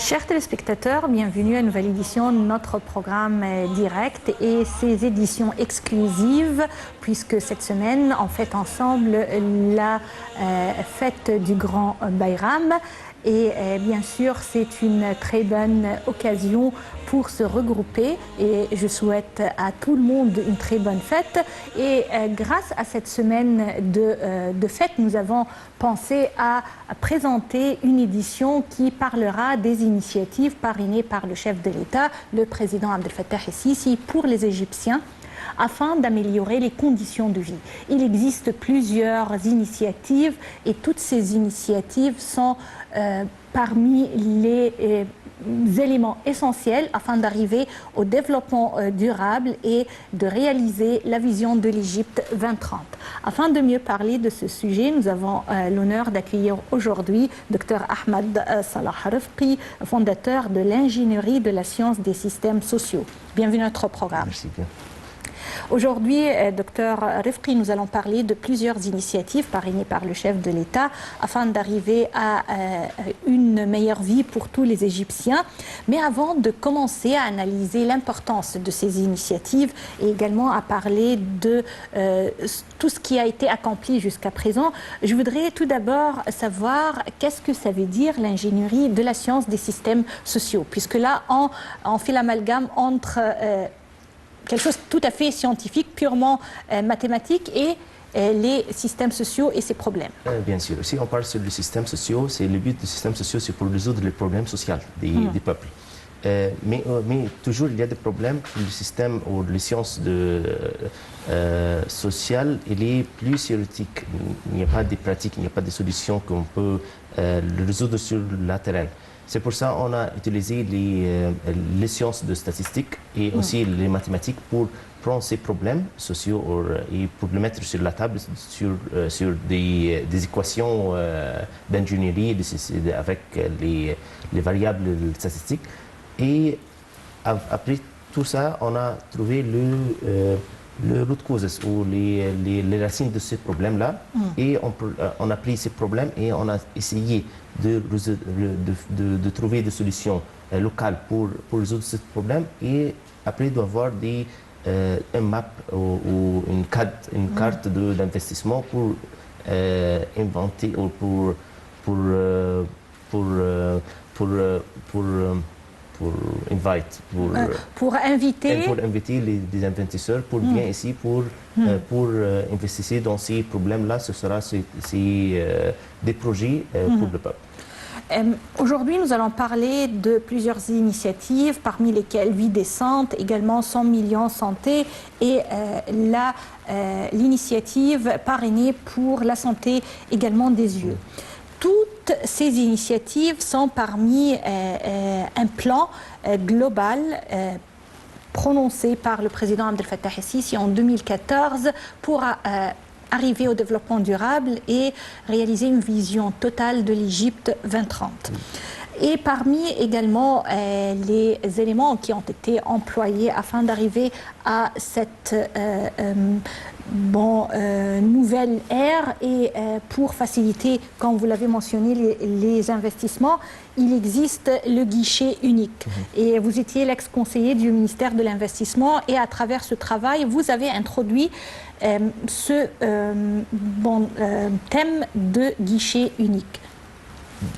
Chers téléspectateurs, bienvenue à une nouvelle édition de notre programme direct et ses éditions exclusives, puisque cette semaine, on fête ensemble la fête du Grand Bayram. Et bien sûr, c'est une très bonne occasion pour se regrouper et je souhaite à tout le monde une très bonne fête. Et grâce à cette semaine de fête, nous avons pensé à présenter une édition qui parlera des initiatives parrainées par le chef de l'État, le président Abdel Fattah el-Sisi, pour les Égyptiens, afin d'améliorer les conditions de vie. Il existe plusieurs initiatives et toutes ces initiatives sont parmi les éléments essentiels afin d'arriver au développement durable et de réaliser la vision de l'Égypte 2030. Afin de mieux parler de ce sujet, nous avons l'honneur d'accueillir aujourd'hui Dr Ahmed Salah Rifqi, fondateur de l'ingénierie de la science des systèmes sociaux. Bienvenue à notre programme. Merci bien. Aujourd'hui, Dr Rifqi, nous allons parler de plusieurs initiatives parrainées par le chef de l'État afin d'arriver à une meilleure vie pour tous les Égyptiens. Mais avant de commencer à analyser l'importance de ces initiatives et également à parler de tout ce qui a été accompli jusqu'à présent, je voudrais tout d'abord savoir qu'est-ce que ça veut dire l'ingénierie de la science des systèmes sociaux, puisque là, on fait l'amalgame entre quelque chose de tout à fait scientifique, purement mathématique, et les systèmes sociaux et ses problèmes. Bien sûr. Si on parle sur les systèmes sociaux, le but des systèmes sociaux, c'est pour résoudre les problèmes sociaux des peuples. Mais toujours, il y a des problèmes pour le système ou les sciences sociales. Il est plus théorique. Il n'y a pas de pratique, il n'y a pas de solutions qu'on peut le résoudre sur le terrain. C'est pour ça qu'on a utilisé les sciences de statistiques et aussi les mathématiques pour prendre ces problèmes sociaux et pour les mettre sur la table sur des équations d'ingénierie avec les variables statistiques. Et après tout ça, on a trouvé le root causes ou les racines de ces problèmes-là. Et on a pris ces problèmes et on a essayé de trouver des solutions locales pour résoudre ce problème. Et après, il doit y avoir un map ou une carte d'investissement pour inventer ou pour inviter les investisseurs pour bien ici pour investir dans ces problèmes-là. Ce sera des projets pour le peuple. Aujourd'hui, nous allons parler de plusieurs initiatives, parmi lesquelles Vie décente, également 100 millions santé et l'initiative parrainée pour la santé également des yeux. Toutes ces initiatives sont parmi un plan global prononcé par le président Abdel Fattah el-Sisi en 2014 pour arriver au développement durable et réaliser une vision totale de l'Égypte 2030. Et parmi également les éléments qui ont été employés afin d'arriver à cette nouvelle ère et pour faciliter, comme vous l'avez mentionné, les investissements, il existe le guichet unique. Et vous étiez l'ex-conseiller du ministère de l'Investissement et à travers ce travail, vous avez introduit ce thème de guichet unique.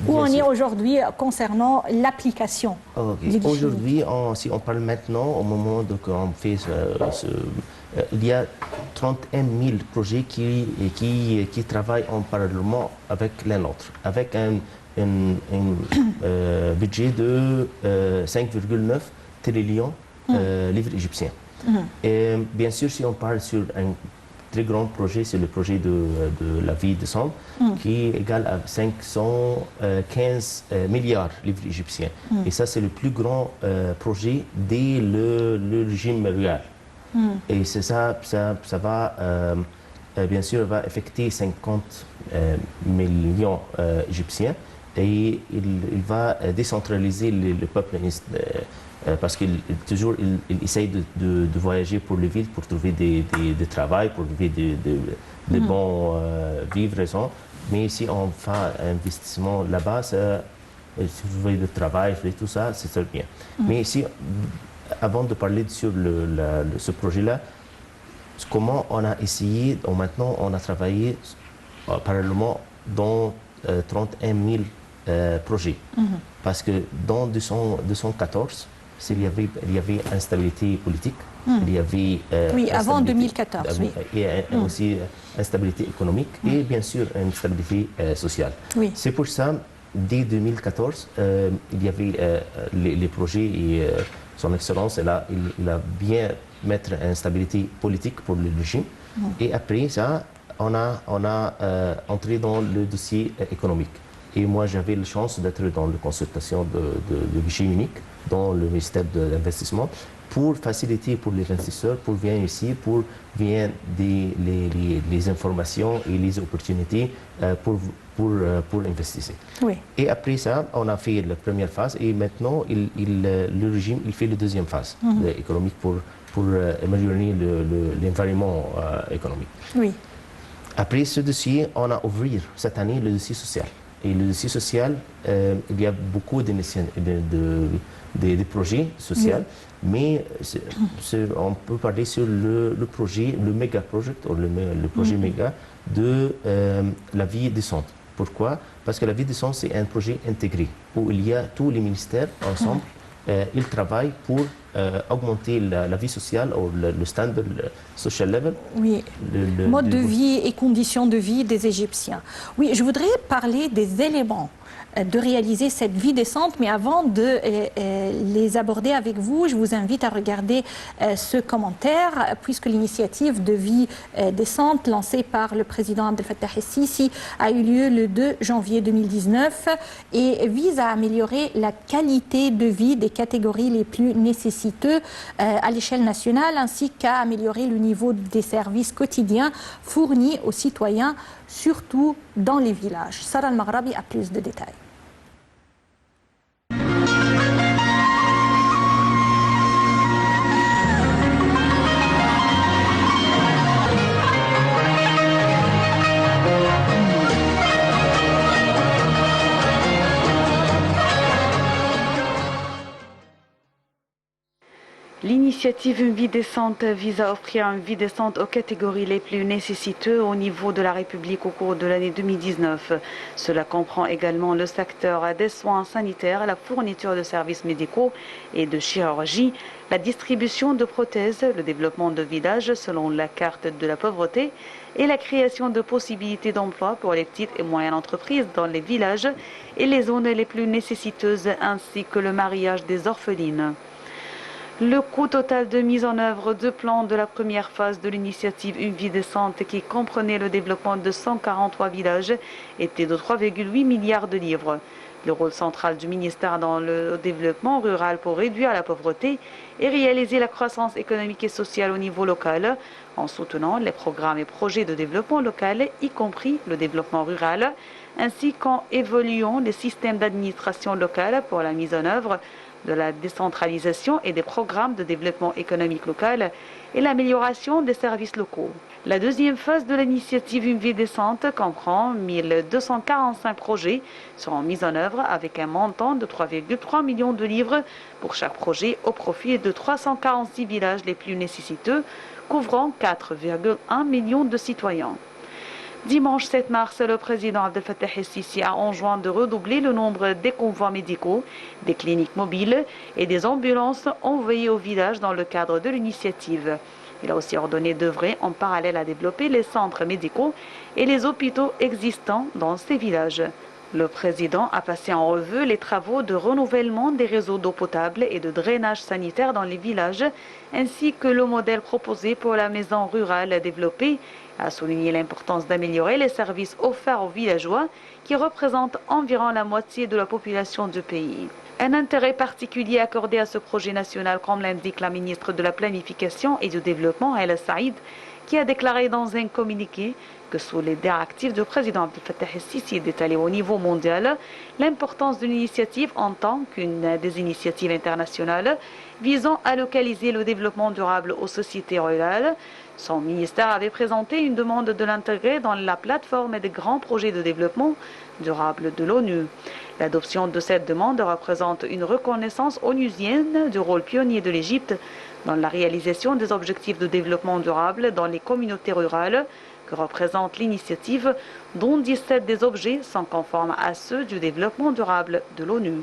Où on est aujourd'hui concernant l'application du guichet. Aujourd'hui, si on parle maintenant, au moment où on fait il y a 31 000 projets qui travaillent en parallèlement avec l'un l'autre, avec un budget de 5,9 trillions livres égyptiens. Et bien sûr, si on parle sur un très grand projet, c'est le projet de la vie décente, qui est égal à 515 milliards de livres égyptiens. Et ça, c'est le plus grand projet dès le régime rural. Et c'est ça va, bien sûr, va affecter 50 millions égyptiens et il va décentraliser le peuple parce qu'il toujours il essaye de voyager pour les villes pour trouver des travail, pour trouver des bons vivraisons. Mais si on fait un investissement là-bas, surveiller le travail, tout ça, c'est très bien. Mais ici, avant de parler sur ce projet-là, comment on a essayé, maintenant on a travaillé parallèlement dans 31 000 projets. Parce que dans 214, il y avait instabilité politique, il y avait oui, avant 2014, oui. Et aussi instabilité économique et bien sûr instabilité sociale. Oui. C'est pour ça, dès 2014, il y avait les projets et son Excellence, il a bien mettre une stabilité politique pour le régime. Et après ça, on a entré dans le dossier économique. Et moi, j'avais la chance d'être dans la consultation de guichet unique dans le ministère de l'Investissement pour faciliter pour les investisseurs, pour venir ici, pour venir les informations et les opportunités pour investir. Oui. Et après ça, on a fait la première phase et maintenant, le régime il fait la deuxième phase économique pour améliorer l'environnement économique. Oui. Après ce dossier, on a ouvert cette année le dossier social. Et le dossier social, il y a beaucoup de projets sociaux, mais on peut parler sur le projet, le méga project, ou le projet méga de la vie décente. Pourquoi? Parce que la vie décente, c'est un projet intégré où il y a tous les ministères ensemble. Ils travaillent pour augmenter la vie sociale ou le standard social level. Oui, mode de vie et conditions de vie des Égyptiens. Oui, je voudrais parler des éléments de réaliser cette vie décente, mais avant de les aborder avec vous, je vous invite à regarder ce commentaire, puisque l'initiative de vie décente lancée par le président Abdel Fattah el-Sisi a eu lieu le 2 janvier 2019 et vise à améliorer la qualité de vie des catégories les plus nécessiteuses à l'échelle nationale, ainsi qu'à améliorer le niveau des services quotidiens fournis aux citoyens, surtout dans les villages. Sarah Al-Maghrabi a plus de détails. L'initiative Une vie décente vise à offrir une vie décente aux catégories les plus nécessiteuses au niveau de la République au cours de l'année 2019. Cela comprend également le secteur des soins sanitaires, la fourniture de services médicaux et de chirurgie, la distribution de prothèses, le développement de villages selon la carte de la pauvreté et la création de possibilités d'emploi pour les petites et moyennes entreprises dans les villages et les zones les plus nécessiteuses, ainsi que le mariage des orphelines. Le coût total de mise en œuvre de plans de la première phase de l'initiative Une vie décente, qui comprenait le développement de 143 villages, était de 3,8 milliards de livres. Le rôle central du ministère dans le développement rural pour réduire la pauvreté et réaliser la croissance économique et sociale au niveau local, en soutenant les programmes et projets de développement local, y compris le développement rural, ainsi qu'en évoluant les systèmes d'administration locale pour la mise en œuvre de la décentralisation et des programmes de développement économique local et l'amélioration des services locaux. La deuxième phase de l'initiative Une vie décente comprend 1245 projets seront mis en œuvre avec un montant de 3,3 millions de livres pour chaque projet au profit de 346 villages les plus nécessiteux, couvrant 4,1 millions de citoyens. Dimanche 7 mars, le président Abdel Fattah el-Sisi a enjoint de redoubler le nombre des convois médicaux, des cliniques mobiles et des ambulances envoyées au village dans le cadre de l'initiative. Il a aussi ordonné d'œuvrer en parallèle à développer les centres médicaux et les hôpitaux existants dans ces villages. Le président a passé en revue les travaux de renouvellement des réseaux d'eau potable et de drainage sanitaire dans les villages, ainsi que le modèle proposé pour la maison rurale développée, a souligné l'importance d'améliorer les services offerts aux villageois, qui représentent environ la moitié de la population du pays. Un intérêt particulier accordé à ce projet national, comme l'indique la ministre de la Planification et du Développement, El Saïd, qui a déclaré dans un communiqué que sous les directives du président Abdel Fattah el-Sisi d'étaler au niveau mondial l'importance d'une initiative en tant qu'une des initiatives internationales visant à localiser le développement durable aux sociétés rurales. Son ministère avait présenté une demande de l'intégrer dans la plateforme des grands projets de développement durable de l'ONU. L'adoption de cette demande représente une reconnaissance onusienne du rôle pionnier de l'Égypte dans la réalisation des objectifs de développement durable dans les communautés rurales que représente l'initiative, dont 17 des objets sont conformes à ceux du développement durable de l'ONU.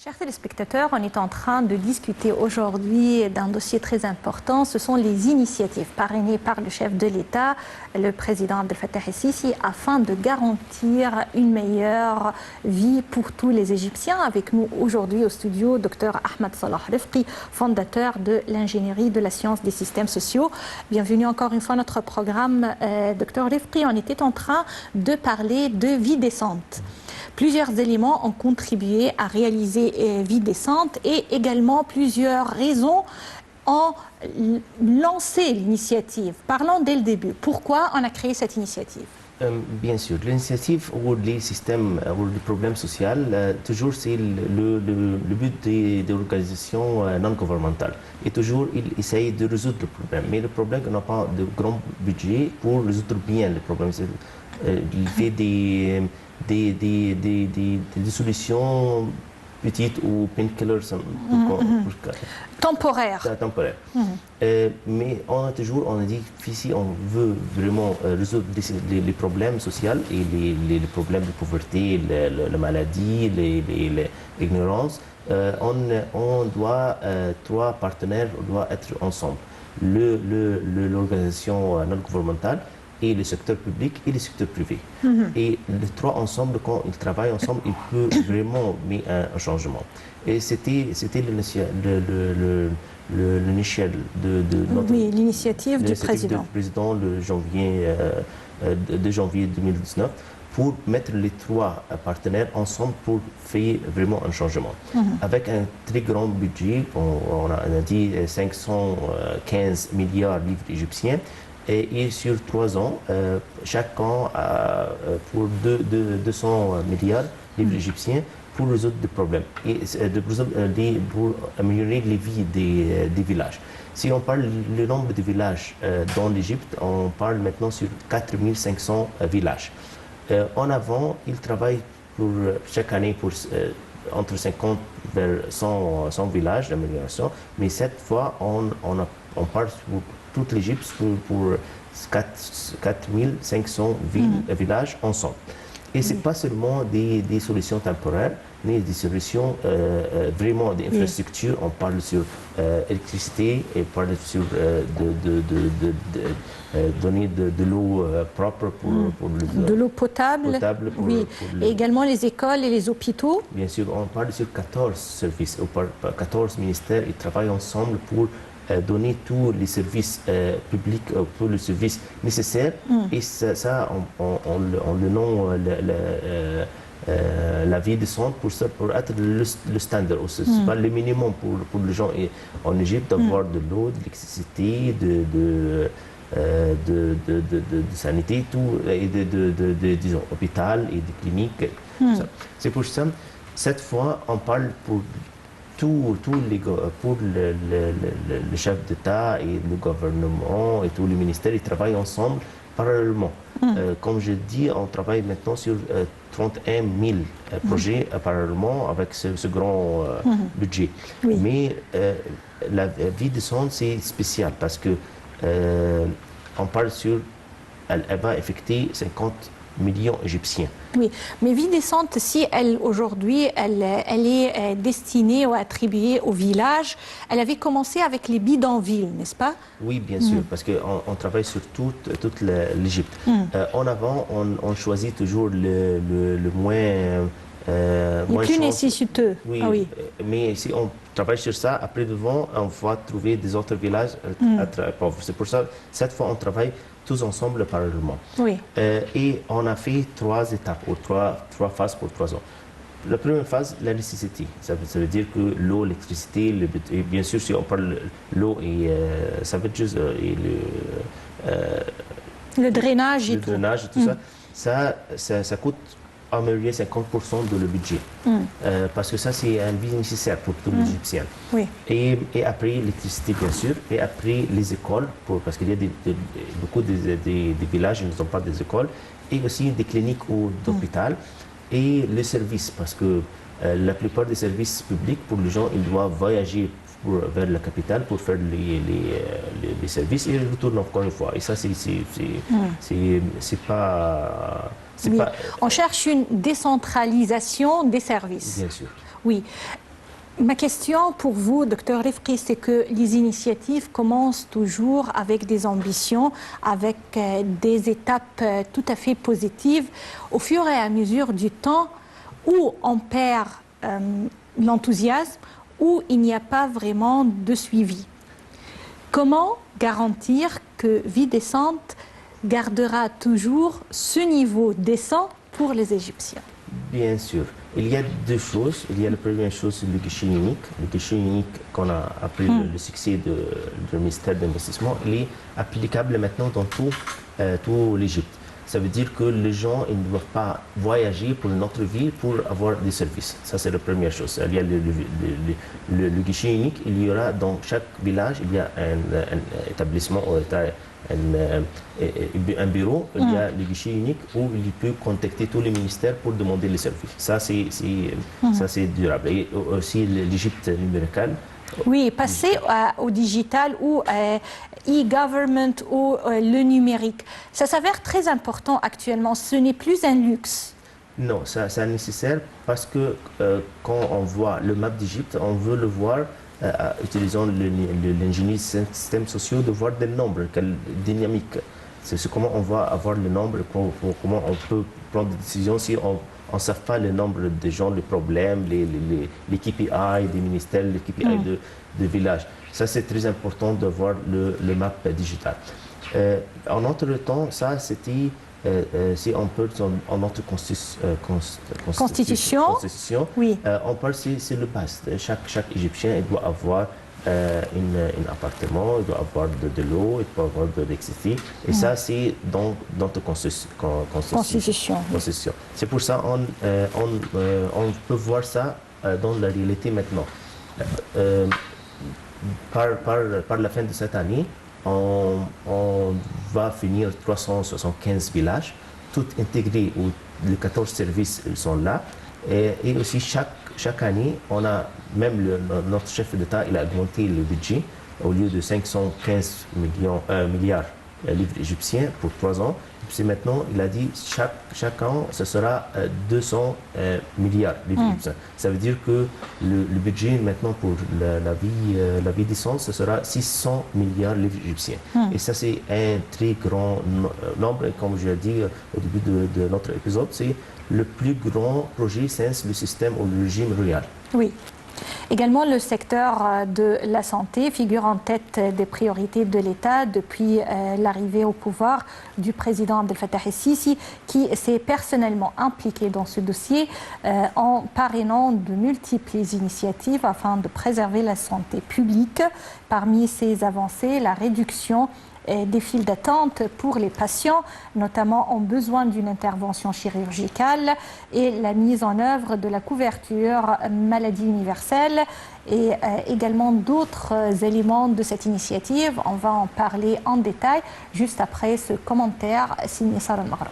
Chers téléspectateurs, on est en train de discuter aujourd'hui d'un dossier très important. Ce sont les initiatives parrainées par le chef de l'État, le président Abdel Fattah el-Sisi, afin de garantir une meilleure vie pour tous les Égyptiens. Avec nous aujourd'hui au studio, Dr Ahmed Salah Rifqi, fondateur de l'ingénierie de la science des systèmes sociaux. Bienvenue encore une fois à notre programme. Dr Rifqi, on était en train de parler de vie décente. Plusieurs éléments ont contribué à réaliser Vie décente et également plusieurs raisons ont lancé l'initiative. Parlons dès le début. Pourquoi on a créé cette initiative? Bien sûr, l'initiative ou les systèmes ou les problèmes sociaux, toujours c'est le but des organisations non gouvernementales. Et toujours, ils essayent de résoudre le problème. Mais le problème, on n'a pas de grand budget pour résoudre bien le problème. Il fait des solutions petites ou painkillers temporaires. Mais on a dit qu'ici on veut vraiment résoudre les problèmes sociaux et les problèmes de pauvreté, la maladie, l'ignorance. On doit, trois partenaires doivent être ensemble. L'organisation non gouvernementale et le secteur public et le secteur privé. Et les trois ensemble, quand ils travaillent ensemble, ils peuvent vraiment mettre un changement. Et c'était l'initiative du président. Le janvier 2019 pour mettre les trois partenaires ensemble pour faire vraiment un changement. Avec un très grand budget, on a dit 515 milliards de livres égyptiens, et sur 3 ans, chaque an pour 200 milliards de livres égyptiens pour résoudre des problèmes et pour améliorer les vies des villages. Si on parle du nombre de villages dans l'Égypte, on parle maintenant sur 4500 villages. En avant, ils travaillent pour chaque année pour entre 50 vers 100 villages d'amélioration, mais cette fois, on parle pour toute l'Égypte pour 4500 villages ensemble. Et ce n'est pas seulement des solutions temporaires, mais des solutions vraiment d'infrastructures. On parle sur électricité, et on parle sur donner de l'eau propre pour de l'eau potable, et également les écoles et les hôpitaux. Bien sûr, on parle sur 14 services, 14 ministères, ils travaillent ensemble pour donner tous les services publics, tous les services nécessaires. Et ça on le nomme la vie décente pour être le standard. C'est pas le minimum pour les gens en Égypte d'avoir de l'eau, de l'électricité, de sanité, tout, et disons, hôpital et de cliniques. C'est pour ça, cette fois, on parle pour le chef d'État et le gouvernement et tous les ministères, ils travaillent ensemble parallèlement. Comme je dis, on travaille maintenant sur 31 000 projets parallèlement avec ce grand budget. Mais la vie décente, c'est spécial parce que on parle sur, elle va affecter 50 millions égyptiens. Oui, mais vie décente, si elle aujourd'hui, elle est destinée ou attribuée au village, elle avait commencé avec les bidonvilles, n'est-ce pas? Oui, bien sûr, parce qu'on travaille sur toute l'Égypte. En avant, on choisit toujours le moins les plus nécessiteux. Oui, mais si on travaille sur ça, après devant, on va trouver des autres villages très pauvres. C'est pour ça, cette fois, on travaille tous ensemble parallèlement. Et on a fait 3 étapes, ou 3 phases pour 3 ans. La première phase, la nécessité. Ça veut dire que l'eau, l'électricité, et bien sûr, si on parle de l'eau, ça veut dire le drainage et tout. Le drainage et tout ça coûte améliorer 50% de le budget. Parce que ça, c'est un bien nécessaire pour tout l'Égyptien. Oui. Et après, l'électricité, bien sûr, et après, les écoles, parce qu'il y a beaucoup des villages qui n'ont pas des écoles, et aussi des cliniques ou d'hôpital, et les services, parce que la plupart des services publics, pour les gens, ils doivent voyager vers la capitale pour faire les services et ils retournent encore une fois. Et ça, c'est pas... Oui. On cherche une décentralisation des services. Bien sûr. Oui. Ma question pour vous, Dr Rifki, c'est que les initiatives commencent toujours avec des ambitions, avec des étapes tout à fait positives. Au fur et à mesure du temps, où on perd l'enthousiasme, où il n'y a pas vraiment de suivi. Comment garantir que Vie décente gardera toujours ce niveau décent pour les Égyptiens? Bien sûr. Il y a deux choses. Il y a la première chose, c'est le guichet unique. Le guichet unique qu'on a après le succès du ministère d'investissement, il est applicable maintenant dans tout l'Égypte. Ça veut dire que les gens ils ne doivent pas voyager pour une autre ville pour avoir des services. Ça, c'est la première chose. Il y a le guichet unique. Il y aura dans chaque village, il y a un établissement ou un bureau. Il y a le guichet unique où il peut contacter tous les ministères pour demander les services. Ça, c'est durable. Et aussi l'Égypte numérique. Oui, passer au digital ou e-government ou le numérique, ça s'avère très important actuellement. Ce n'est plus un luxe. Non, c'est nécessaire parce que quand on voit le map d'Égypte, on veut le voir utilisant l'ingénierie systèmes sociaux, de voir des nombres, quelle dynamique. C'est comment on va avoir le nombre, comment on peut prendre des décisions si on ne sait pas le nombre de gens, les problèmes, les KPI des ministères, les KPI de villages. Ça, c'est très important de voir le map digital. En autre temps, ça, c'était, si on peut, en notre constitution, oui. on parle, c'est le base. Chaque Égyptien il doit avoir un appartement, il doit avoir de l'eau, il doit avoir de l'électricité. Et ça, c'est dans notre constitution. C'est pour ça on peut voir ça dans la réalité maintenant. Par la fin de cette année, on va finir 375 villages, tout intégrés, où les 14 services sont là. Et aussi, chaque année, on a, même notre chef d'État, il a augmenté le budget. Au lieu de 515 milliards livres égyptiens pour 3 ans, c'est maintenant, il a dit, chaque an, ce sera 200 milliards livres égyptiens. Ça veut dire que le budget maintenant pour la vie décente, ce sera 600 milliards livres égyptiens. Et ça, c'est un très grand nombre. Et comme je l'ai dit au début de notre épisode, c'est le plus grand projet sans le système ou le régime royal. Oui. Également, le secteur de la santé figure en tête des priorités de l'État depuis l'arrivée au pouvoir du président Abdel Fattah el-Sisi, qui s'est personnellement impliqué dans ce dossier en parrainant de multiples initiatives afin de préserver la santé publique. Parmi ces avancées, la réduction des files d'attente pour les patients, notamment en besoin d'une intervention chirurgicale, et la mise en œuvre de la couverture maladie universelle et également d'autres éléments de cette initiative. On va en parler en détail juste après ce commentaire signé Sarah al-Maghrabi.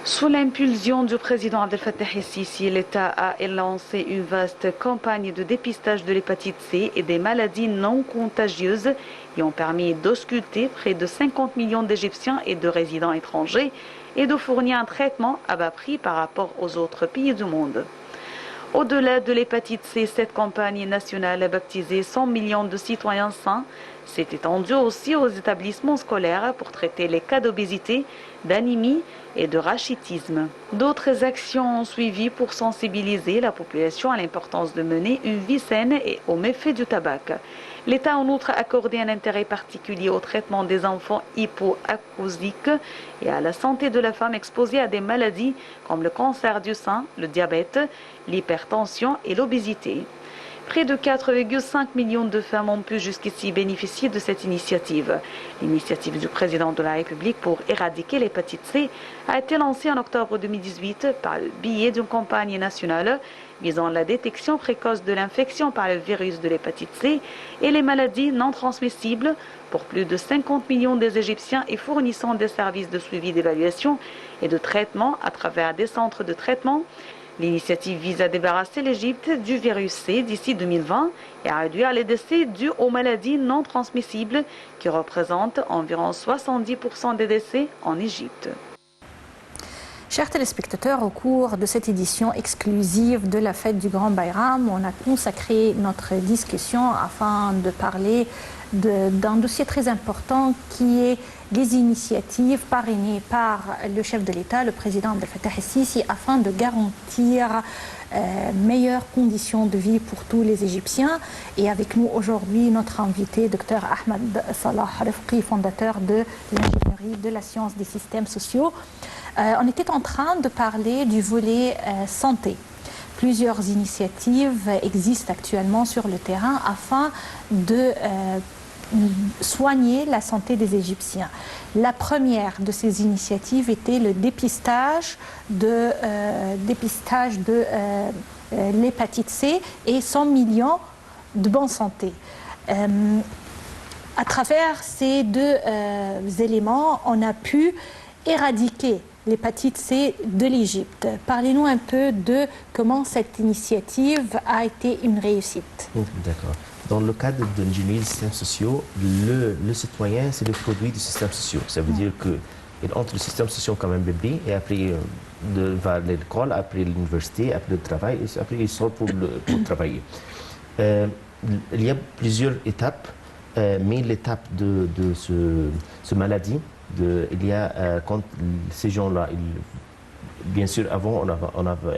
Sous l'impulsion du président Abdel Fattah el-Sisi, l'État a lancé une vaste campagne de dépistage de l'hépatite C et des maladies non contagieuses qui ont permis d'ausculter près de 50 millions d'Égyptiens et de résidents étrangers et de fournir un traitement à bas prix par rapport aux autres pays du monde. Au-delà de l'hépatite C, cette campagne nationale baptisée 100 millions de citoyens sains s'est étendue aussi aux établissements scolaires pour traiter les cas d'obésité, d'anémie et de rachitisme. D'autres actions ont suivi pour sensibiliser la population à l'importance de mener une vie saine et aux méfaits du tabac. L'État a en outre accordé un intérêt particulier au traitement des enfants hypoacousiques et à la santé de la femme exposée à des maladies comme le cancer du sein, le diabète, l'hypertension et l'obésité. Près de 4,5 millions de femmes ont pu jusqu'ici bénéficier de cette initiative. L'initiative du président de la République pour éradiquer l'hépatite C a été lancée en octobre 2018 par le biais d'une campagne nationale visant la détection précoce de l'infection par le virus de l'hépatite C et les maladies non transmissibles pour plus de 50 millions des Égyptiens et fournissant des services de suivi d'évaluation et de traitement à travers des centres de traitement. L'initiative vise à débarrasser l'Égypte du virus C d'ici 2020 et à réduire les décès dus aux maladies non transmissibles qui représentent environ 70% des décès en Égypte. Chers téléspectateurs, au cours de cette édition exclusive de la fête du Grand Bayram, on a consacré notre discussion afin de parler d'un dossier très important qui est les initiatives parrainées par le chef de l'État, le président Abdel Fattah el-Sisi, afin de garantir meilleures conditions de vie pour tous les Égyptiens. Et avec nous aujourd'hui, notre invité, Dr Ahmed Salah Rifqi, fondateur de l'ingénierie de la science des systèmes sociaux. On était en train de parler du volet santé. Plusieurs initiatives existent actuellement sur le terrain afin de soigner la santé des Égyptiens. La première de ces initiatives était le dépistage de l'hépatite C et 100 millions de bonne santé. À travers ces deux éléments, on a pu éradiquer l'hépatite C de l'Égypte. Parlez-nous un peu de comment cette initiative a été une réussite. D'accord. Dans le cadre de l'ingénierie des systèmes sociaux, le citoyen, c'est le produit du système social. Ça veut dire qu'il entre le système social comme un bébé et après il va à l'école, après l'université, après le travail, et après il sort pour travailler. Il y a plusieurs étapes, mais l'étape de ce maladie, il y a quand ces gens-là, bien sûr avant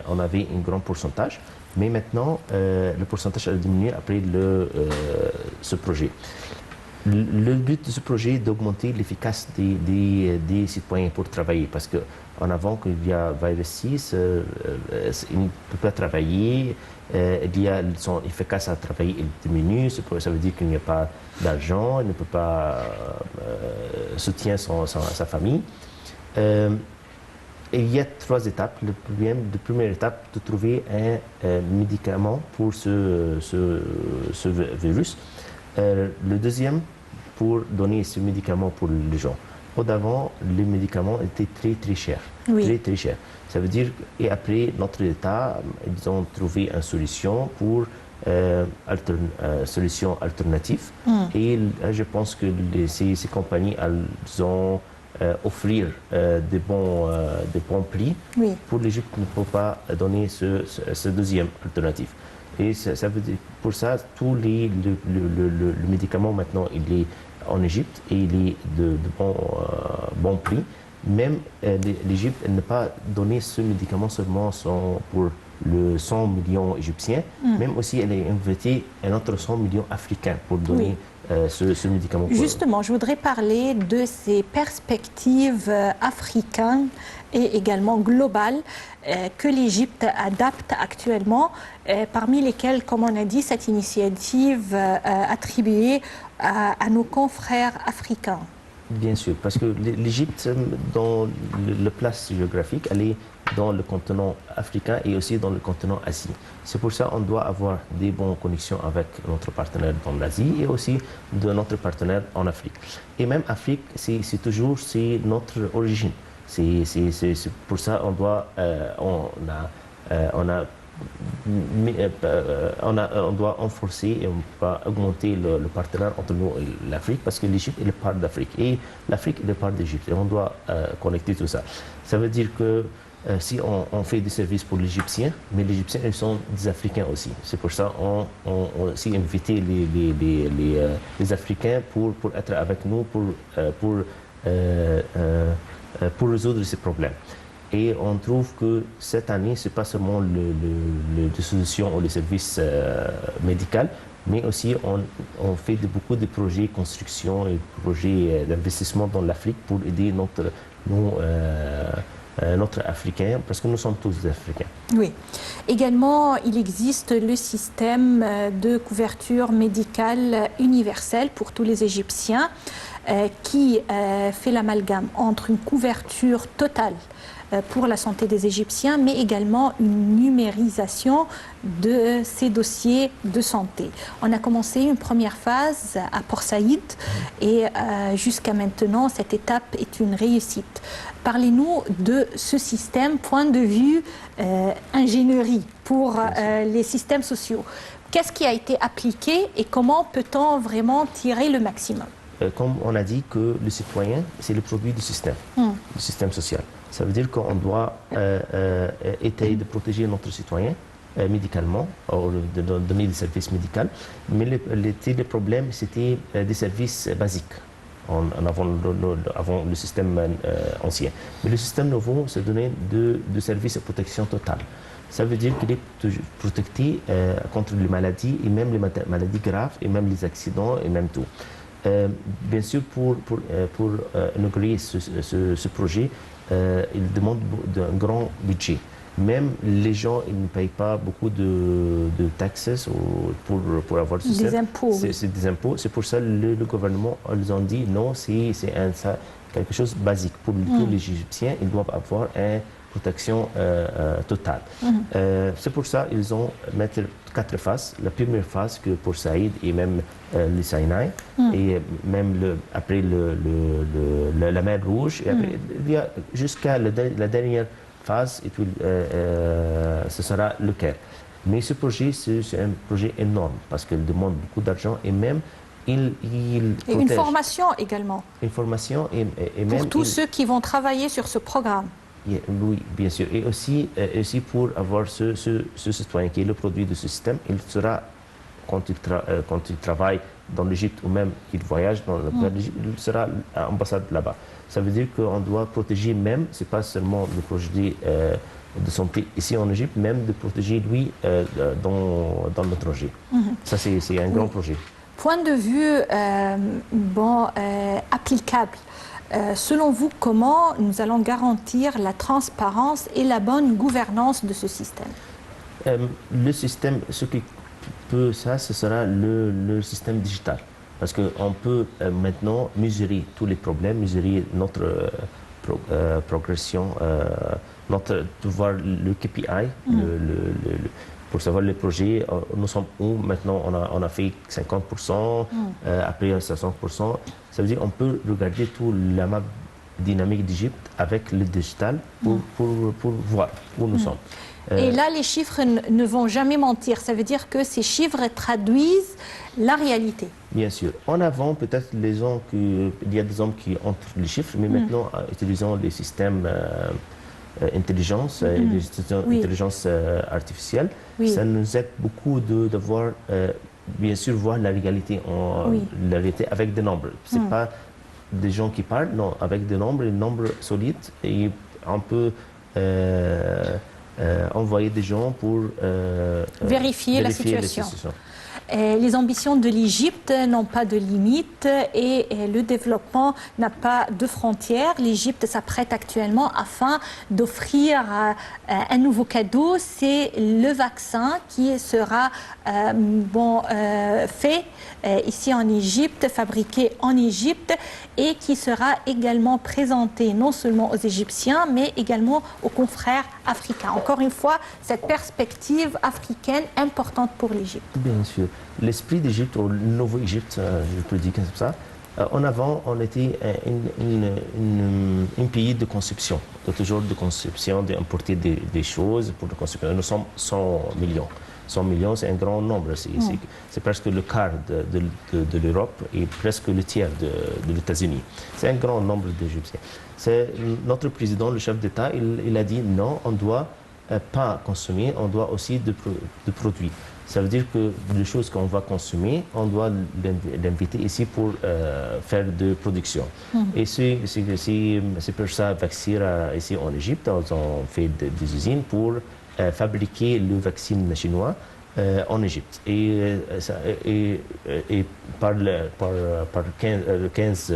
on avait un grand pourcentage, mais maintenant le pourcentage a diminué après ce projet. Le but de ce projet est d'augmenter l'efficacité des citoyens pour travailler, parce qu'en avant qu'il y a virus 6, ils ne peuvent pas travailler, ils sont efficaces à travailler, ils diminuent, ça veut dire qu'il n'y a pas d'argent, il ne peut pas soutenir sa famille. Il y a trois étapes. La première étape, de trouver un médicament pour ce virus. Le deuxième, pour donner ce médicament pour les gens. Au-davant, les médicaments étaient très très chers. Oui. Très très chers. Ça veut dire, et après, notre État, ils ont trouvé une solution pour solution alternative. Et je pense que ces compagnies, elles ont offrir des bons prix. Oui. Pour l'Égypte, ne peut pas donner ce deuxième alternative. Et ça veut dire, pour ça, tous le médicament maintenant, il est en Égypte et il est de bon prix. Même l'Égypte n'a pas donné ce médicament seulement pour le 100 millions égyptiens, même aussi elle a invité un autre 100 millions africains pour donner ce médicament. Justement, je voudrais parler de ces perspectives africaines et également globales que l'Égypte adapte actuellement, parmi lesquelles, comme on a dit, cette initiative attribuée à nos confrères africains. Bien sûr, parce que l'Égypte, dans le place géographique, elle est dans le continent africain et aussi dans le continent Asie. C'est pour ça qu'on doit avoir des bonnes connexions avec notre partenaire dans l'Asie et aussi de notre partenaire en Afrique. Et même Afrique, c'est toujours notre origine. C'est pour ça qu'on doit, on doit renforcer et on va augmenter le partenariat entre nous et l'Afrique, parce que l'Égypte est part d'Afrique et l'Afrique est part d'Égypte et on doit connecter tout ça. Ça veut dire que si on fait des services pour l'Égyptien, mais les Égyptiens ils sont des Africains aussi. C'est pour ça qu'on aussi invité les Africains pour être avec nous pour résoudre ces problèmes. Et on trouve que cette année, ce n'est pas seulement les solutions ou les services médicaux, Mais aussi, on fait beaucoup de projets de construction et de projets d'investissement dans l'Afrique pour aider notre Africain, parce que nous sommes tous des Africains. Oui. Également, il existe le système de couverture médicale universelle pour tous les Égyptiens qui fait l'amalgame entre une couverture totale pour la santé des Égyptiens, mais également une numérisation de ces dossiers de santé. On a commencé une première phase à Port Saïd et jusqu'à maintenant, cette étape est une réussite. Parlez-nous de ce système, point de vue ingénierie pour les systèmes sociaux. Qu'est-ce qui a été appliqué et comment peut-on vraiment tirer le maximum? Comme on a dit que le citoyen, c'est le produit du système social. Ça veut dire qu'on doit essayer de protéger notre citoyen médicalement, de donner des services médicaux. Mais le problème, c'était des services basiques avant le système ancien. Mais le système nouveau se donnait de services de protection totale. Ça veut dire qu'il est protecté contre les maladies, et même les maladies graves, et même les accidents, et même tout. Bien sûr, pour inaugurer ce projet, il demande un grand budget. Même les gens, ils ne payent pas beaucoup de taxes pour avoir ce système. Des impôts. C'est des impôts. C'est pour ça que le gouvernement, ils ont dit non, c'est quelque chose de basique. Pour tous les Égyptiens, ils doivent avoir une protection totale. C'est pour ça qu'ils ont mis 4 phases. La première phase que pour Saïd et même le Sinaï, et même après la mer Rouge, et après, il y a jusqu'à la dernière phase, et puis, ce sera le Caire. Mais ce projet, c'est un projet énorme parce qu'il demande beaucoup d'argent et même il et une formation également. Une formation et pour même tous ceux qui vont travailler sur ce programme. Oui, bien sûr. Et aussi pour avoir ce citoyen qui est le produit de ce système, il sera, quand il travaille dans l'Égypte ou même qu'il voyage dans l'Égypte, il sera à l'ambassade là-bas. Ça veut dire qu'on doit protéger même, ce n'est pas seulement le projet de santé ici en Égypte, même de protéger lui dans l'étranger. Ça, c'est un grand projet. Point de vue applicable. Selon vous, comment nous allons garantir la transparence et la bonne gouvernance de ce système? Le système, ce qui peut ça, ce sera le système digital. Parce qu'on peut maintenant mesurer tous les problèmes, mesurer notre progression, voir le KPI, pour savoir le projet. Nous sommes où maintenant? On a fait 50%, après 60%. Ça veut dire qu'on peut regarder toute la map dynamique d'Égypte avec le digital pour voir où nous sommes. Et là, les chiffres ne vont jamais mentir. Ça veut dire que ces chiffres traduisent la réalité. Bien sûr. En avant, peut-être il y a des hommes qui entrent les chiffres, mais maintenant, utilisant les systèmes intelligence, intelligence artificielle, ça nous aide beaucoup de voir, bien sûr, voir la réalité, la réalité avec des nombres. Ce n'est pas des gens qui parlent, non, avec des nombres solides, et on peut envoyer des gens pour vérifier la situation. Les ambitions de l'Égypte n'ont pas de limite et le développement n'a pas de frontières. L'Égypte s'apprête actuellement afin d'offrir un nouveau cadeau, c'est le vaccin qui sera fait ici en Égypte, fabriqué en Égypte et qui sera également présenté non seulement aux Égyptiens mais également aux confrères africains. Encore une fois, cette perspective africaine importante pour l'Égypte. Bien sûr. L'esprit d'Égypte, ou le nouveau Égypte, je peux dire comme ça, en avant, on était un pays de conception, toujours de conception, d'importer des choses pour la conception. Nous sommes 100 millions. 100 millions, c'est un grand nombre. C'est presque le quart de l'Europe et presque le tiers de l'États-Unis. C'est un grand nombre d'Égyptiens. Notre président, le chef d'État, il a dit non, on ne doit pas consommer, on doit aussi de produire. Ça veut dire que les choses qu'on va consommer, on doit l'inviter ici pour faire de production. Et c'est pour ça Vaxir, ici en Égypte, ils ont fait des usines pour fabriquer le vaccin chinois en Égypte. Et par le 15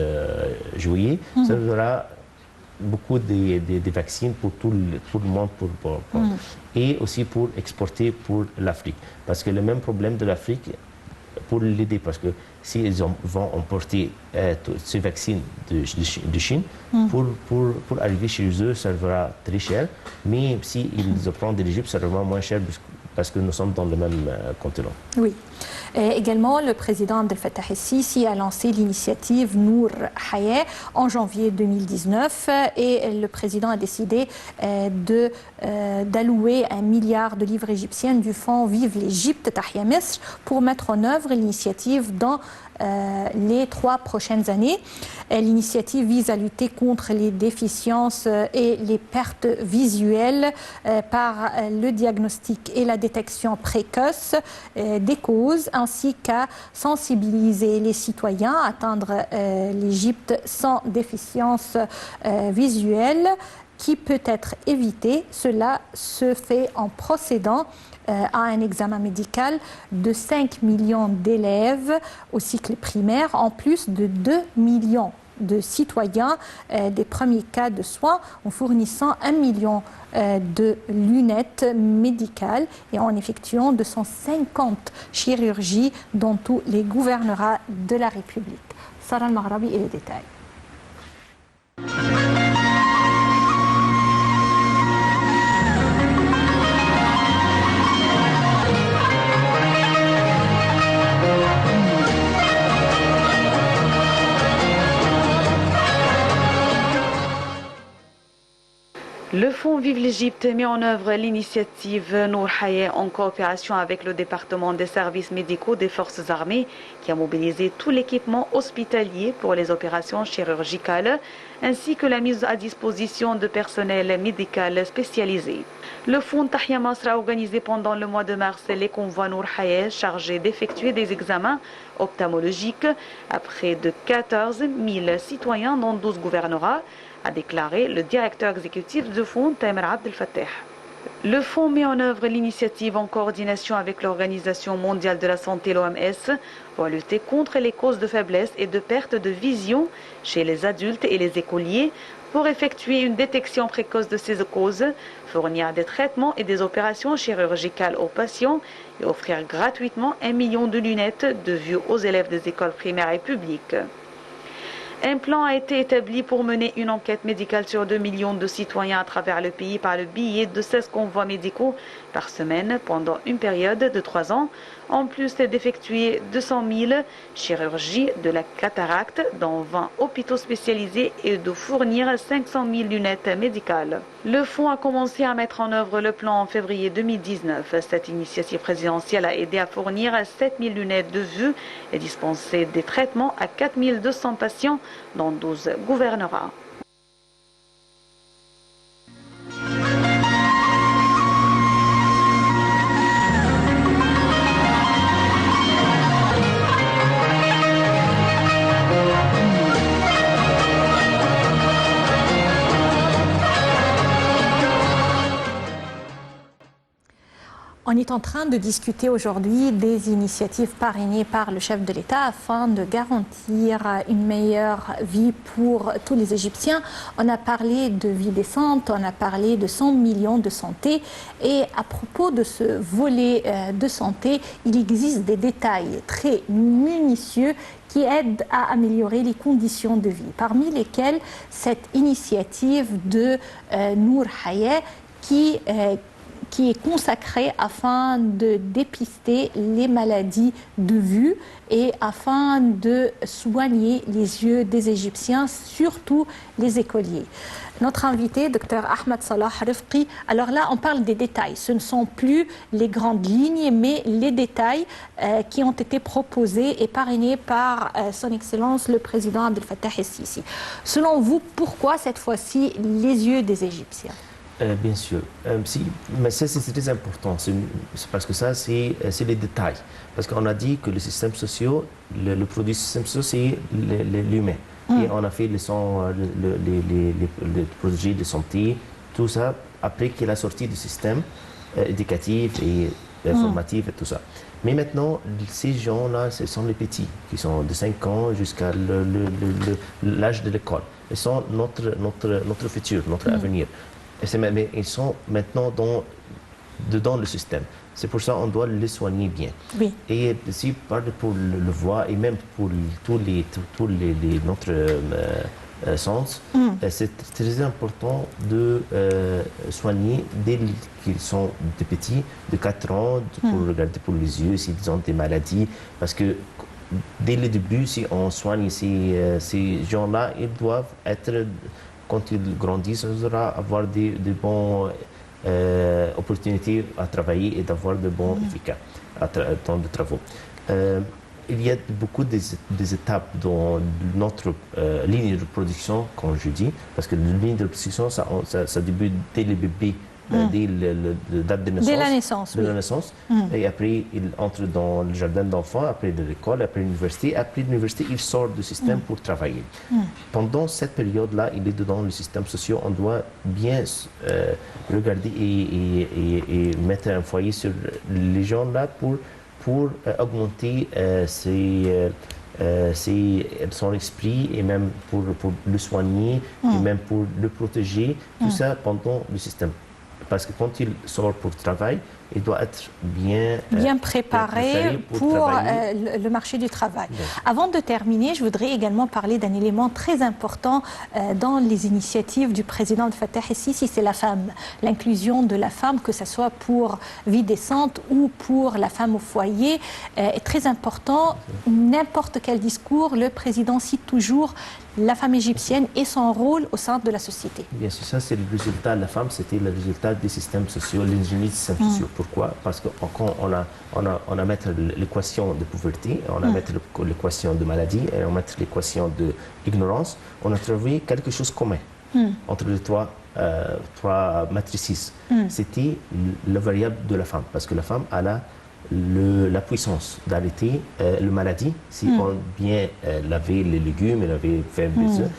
juillet, ça sera beaucoup de vaccins pour tout le monde et aussi pour exporter pour l'Afrique. Parce que le même problème de l'Afrique, pour l'aider, parce que s'ils vont emporter ces vaccins de Chine, pour arriver chez eux, ça sera très cher. Mais s'ils en prennent de l'Égypte, ça sera moins cher parce que nous sommes dans le même continent. Oui. Et également, le président Abdel Fattah el-Sisi a lancé l'initiative Nour Hayat en janvier 2019 et le président a décidé d'allouer 1 milliard de livres égyptiennes du fonds Vive l'Égypte Tahia Misr pour mettre en œuvre l'initiative dans les 3 prochaines années. L'initiative vise à lutter contre les déficiences et les pertes visuelles par le diagnostic et la détection précoce des causes, ainsi qu'à sensibiliser les citoyens à atteindre l'Égypte sans déficience visuelle qui peut être évitée. Cela se fait en procédant à un examen médical de 5 millions d'élèves au cycle primaire, en plus de 2 millions de citoyens des premiers cas de soins, en fournissant 1 million de lunettes médicales et en effectuant 250 chirurgies dans tous les gouvernorats de la République. Sarah Al-Maghrabi et les détails. Le Fonds Vive l'Égypte met en œuvre l'initiative Nour Hayat en coopération avec le département des services médicaux des forces armées qui a mobilisé tout l'équipement hospitalier pour les opérations chirurgicales ainsi que la mise à disposition de personnel médical spécialisé. Le Fonds Tahia Misr a organisé pendant le mois de mars les convois Nour Hayat chargés d'effectuer des examens ophtalmologiques à près de 14 000 citoyens dans 12 gouvernorats, a déclaré le directeur exécutif du fonds, Tamer Abdel Fattah. Le fonds met en œuvre l'initiative en coordination avec l'Organisation mondiale de la santé, l'OMS, pour lutter contre les causes de faiblesse et de perte de vision chez les adultes et les écoliers, pour effectuer une détection précoce de ces causes, fournir des traitements et des opérations chirurgicales aux patients et offrir gratuitement 1 million de lunettes de vue aux élèves des écoles primaires et publiques. Un plan a été établi pour mener une enquête médicale sur 2 millions de citoyens à travers le pays par le biais de 16 convois médicaux par semaine pendant une période de 3 ans, en plus d'effectuer 200 000 chirurgies de la cataracte dans 20 hôpitaux spécialisés et de fournir 500 000 lunettes médicales. Le fonds a commencé à mettre en œuvre le plan en février 2019. Cette initiative présidentielle a aidé à fournir 7 000 lunettes de vue et dispenser des traitements à 4 200 patients dans 12 gouvernorats. On est en train de discuter aujourd'hui des initiatives parrainées par le chef de l'État afin de garantir une meilleure vie pour tous les Égyptiens. On a parlé de vie décente, on a parlé de 100 millions de santé. Et à propos de ce volet de santé, il existe des détails très minutieux qui aident à améliorer les conditions de vie, parmi lesquels cette initiative de Nour Hayat qui est consacrée afin de dépister les maladies de vue et afin de soigner les yeux des Égyptiens, surtout les écoliers. Notre invité, Dr Ahmed Salah Rifqi, alors là on parle des détails, ce ne sont plus les grandes lignes mais les détails qui ont été proposés et parrainés par son Excellence le Président Abdel Fattah el-Sisi. Selon vous, pourquoi cette fois-ci les yeux des Égyptiens ? Bien sûr. Mais ça, c'est très important. C'est parce que ça, c'est les détails. Parce qu'on a dit que le système social, le produit du système social, c'est l'humain. Et on a fait les projets de santé, tout ça, après qu'il a sorti du système éducatif et formative et tout ça. Mais maintenant, ces gens-là, ce sont les petits, qui sont de 5 ans jusqu'à l'âge de l'école. Ils sont notre futur, notre avenir. Mais ils sont maintenant dedans le système. C'est pour ça qu'on doit les soigner bien. Oui. Et si pour le voir, et même pour tous notre sens, c'est très important de soigner dès qu'ils sont de petits, de 4 ans, pour regarder pour les yeux s'ils ont des maladies. Parce que dès le début, si on soigne ces gens-là, ils doivent être, quand ils grandissent, ils devront avoir de bonnes opportunités à travailler et d'avoir de bons efficaces dans les travaux. Il y a beaucoup des étapes dans notre ligne de production, comme je dis, parce que la ligne de production, ça débute dès le bébé, dès la date de naissance. Dès la naissance, de la naissance. Et après, il entre dans le jardin d'enfants, après de l'école, après l'université. Après l'université, il sort du système pour travailler. Pendant cette période-là, il est dans le système social. On doit bien regarder et mettre un foyer sur les gens-là pour augmenter son esprit et même pour le soigner et même pour le protéger, tout ça pendant le système. Parce que quand il sort pour le travail, il doit être bien préparé pour le marché du travail. Oui. Avant de terminer, je voudrais également parler d'un élément très important dans les initiatives du président Fattah el-Sisi, c'est la femme. L'inclusion de la femme, que ce soit pour vie décente ou pour la femme au foyer, est très important. N'importe quel discours, le président cite toujours la femme égyptienne et son rôle au sein de la société. Bien sûr, ça c'est le résultat. La femme, c'était le résultat des systèmes sociaux, l'ingénierie des systèmes sociaux. Pourquoi? Parce que quand on a mettre l'équation de pauvreté, on a mettre l'équation de maladie et on met l'équation de ignorance, on a trouvé quelque chose de commun entre les trois matrices. C'était la variable de la femme, parce que la femme a la puissance d'arrêter la maladie si on bien laver les légumes, laver, faire des œufs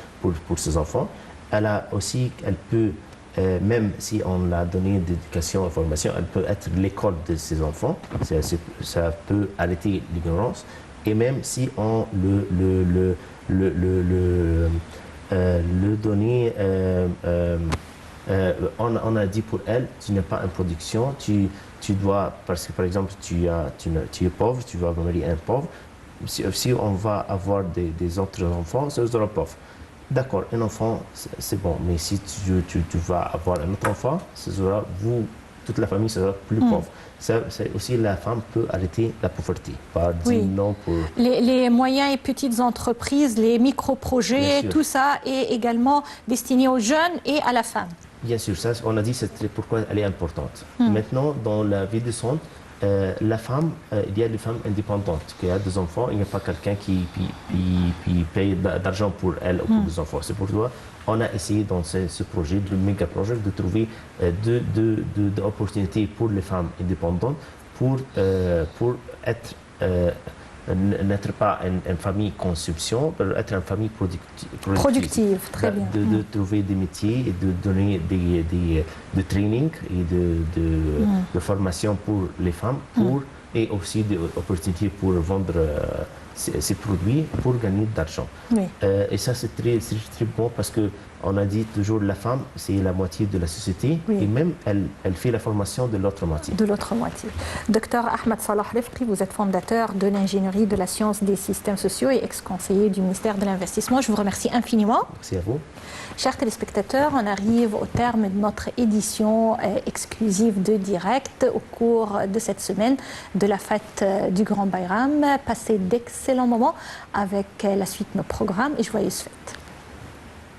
pour ses enfants. Elle peut, même si on l'a donné d'éducation et formation, elle peut être l'école de ses enfants. Ça peut arrêter l'ignorance. Et même si on le donner, on a dit pour elle, tu n'es pas en production, tu dois, parce que par exemple, tu es pauvre, tu vas marier un pauvre. Si on va avoir des autres enfants, ce sera pauvre. D'accord, un enfant, c'est bon, mais si tu vas avoir un autre enfant, ce sera toute la famille sera plus pauvre. C'est aussi, la femme peut arrêter la pauvreté par dire non pour... Les moyens et petites entreprises, les micro-projets, tout ça est également destiné aux jeunes et à la femme. Bien sûr, ça, on a dit c'est pourquoi elle est importante. Maintenant, dans la vie de son, la femme, il y a des femmes indépendantes qui ont des enfants, il n'y a pas quelqu'un qui paye d'argent pour elle ou pour les enfants. C'est pourquoi on a essayé dans ce projet, le méga projet, de trouver deux opportunités pour les femmes indépendantes pour être n'être pas une famille conception, mais être une famille productive. Très bien. De trouver des métiers et de donner de training et de formation pour les femmes et aussi des opportunités pour vendre ces produits pour gagner de l'argent. Oui. Et ça, c'est très bon parce qu'on a dit toujours la femme, c'est la moitié de la société et même elle fait la formation de l'autre moitié. De l'autre moitié. Docteur Ahmed Salah Rifqi, vous êtes fondateur de l'ingénierie de la science des systèmes sociaux et ex-conseiller du ministère de l'Investissement. Je vous remercie infiniment. Merci à vous. Chers téléspectateurs, on arrive au terme de notre édition exclusive de Direct au cours de cette semaine de la fête du Grand Bayram. Passez d'excellents moments avec la suite de nos programmes et joyeuses fêtes.